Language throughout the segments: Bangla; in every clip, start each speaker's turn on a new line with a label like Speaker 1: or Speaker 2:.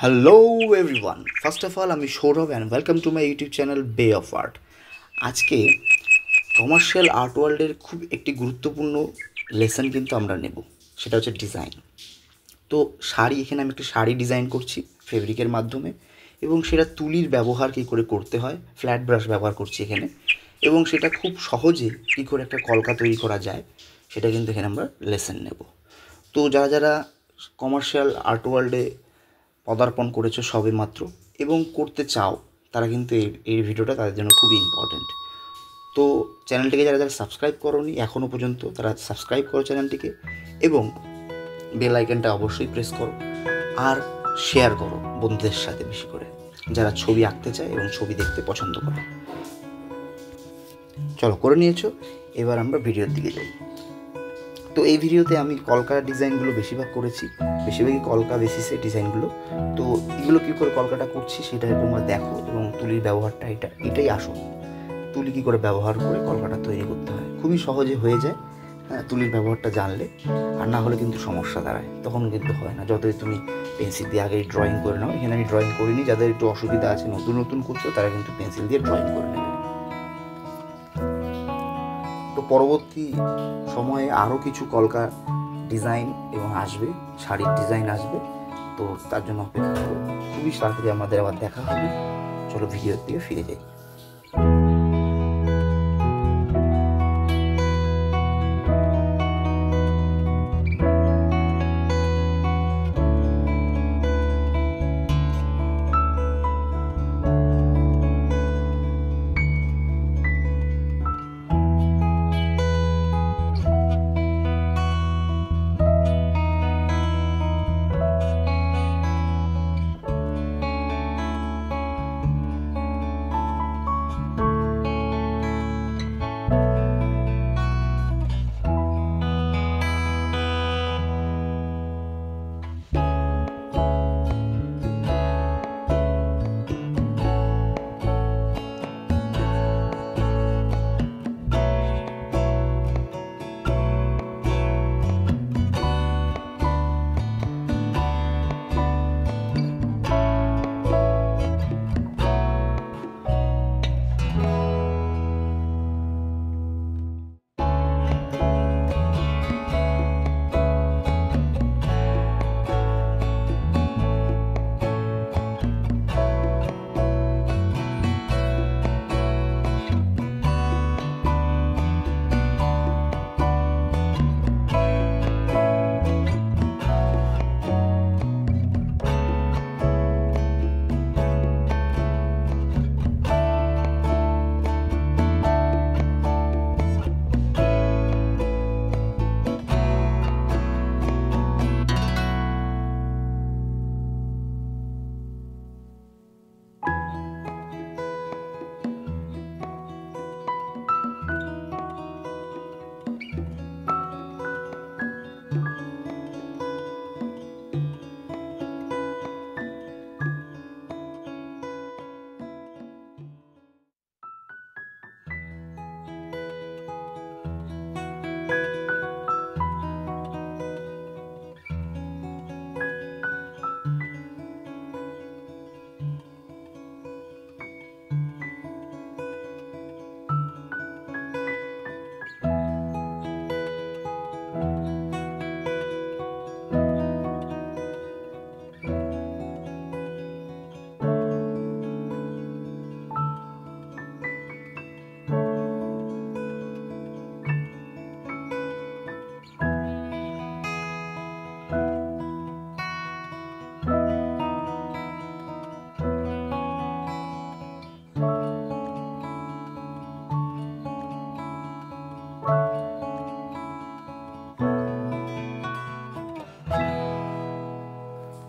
Speaker 1: Hello everyone, first of all আমি Sourav and welcome to my YouTube channel bay of art. আজকে কমার্শিয়াল আর্ট ওয়ার্ল্ডের খুব একটি গুরুত্বপূর্ণ লেসন কিন্তু আমরা নেব, সেটা হচ্ছে ডিজাইন। তো এখানে আমি একটা শাড়ি ডিজাইন করছি ফেব্রিকের মাধ্যমে, এবং সেটা তুলির ব্যবহার কী করে করতে হয়, ফ্ল্যাট ব্রাশ ব্যবহার করছি এখানে, এবং সেটা খুব সহজে কী করে একটা কলকা তৈরি করা যায় সেটা কিন্তু এখানে আমরা লেসন নেব। তো যারা যারা কমার্শিয়াল আর্ট ওয়ার্ল্ডে পদার্পণ করেছো সবে মাত্র এবং করতে চাও, তারা কিন্তু এই ভিডিওটা তাদের জন্য খুবই ইম্পর্ট্যান্ট। তো চ্যানেলটিকে যারা যারা সাবস্ক্রাইব করোনি এখনও পর্যন্ত, তারা সাবস্ক্রাইব করো চ্যানেলটিকে, এবং বেল আইকনটা অবশ্যই প্রেস করো, আর শেয়ার করো বন্ধুদের সাথে বেশি করে, যারা ছবি আঁকতে চায় এবং ছবি দেখতে পছন্দ করে। চলো, করে নিয়েছো, এবার আমরা ভিডিওর দিকে যাই। তো এই ভিডিওতে আমি কলকা ডিজাইনগুলো বেশিরভাগ করেছি, বেশিরভাগই কলকা বেসিসে ডিজাইনগুলো। তো এগুলো কী করে কলকাটা করছি সেটা তোমরা দেখো, এবং তুলির ব্যবহারটা এটাই আসল। তুলি কী করে ব্যবহার করে কলকাটা তৈরি করতে হয়, খুবই সহজে হয়ে যায়। হ্যাঁ, তুলির ব্যবহারটা জানলে, আর না হলে কিন্তু সমস্যা দাঁড়ায়, তখন কিন্তু হয় না। যতই তুমি পেন্সিল দিয়ে আগেই ড্রয়িং করে নাও, এখানে আমি ড্রয়িং করিনি, যাদের একটু অসুবিধা আছে নতুন নতুন করছো তারা কিন্তু পেন্সিল দিয়ে ড্রয়িং করে নেবে। তো পরবর্তী সময়ে আরও কিছু কলকা ডিজাইন এবং আসবে, শাড়ির ডিজাইন আসবে, তো তার জন্য অপেক্ষা করো। খুবই তাড়াতাড়ি আমাদের আবার দেখা হবে। চলো ভিডিওর দিকে ফিরে যাই।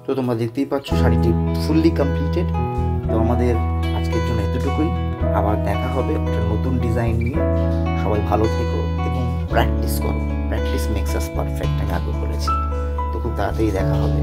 Speaker 1: তো তোমরা দেখতেই পাচ্ছ শাড়িটি ফুললি কমপ্লিটেড। তো আমাদের আজকের জন্য এতটুকুই, আবার দেখা হবে একটা নতুন ডিজাইন নিয়ে। সবাই ভালো থেকো এবং প্র্যাকটিস করো, প্র্যাকটিস মেক্স আস পারফেক্ট, আমি আগে বলেছি। তো খুব তাড়াতাড়ি দেখা হবে।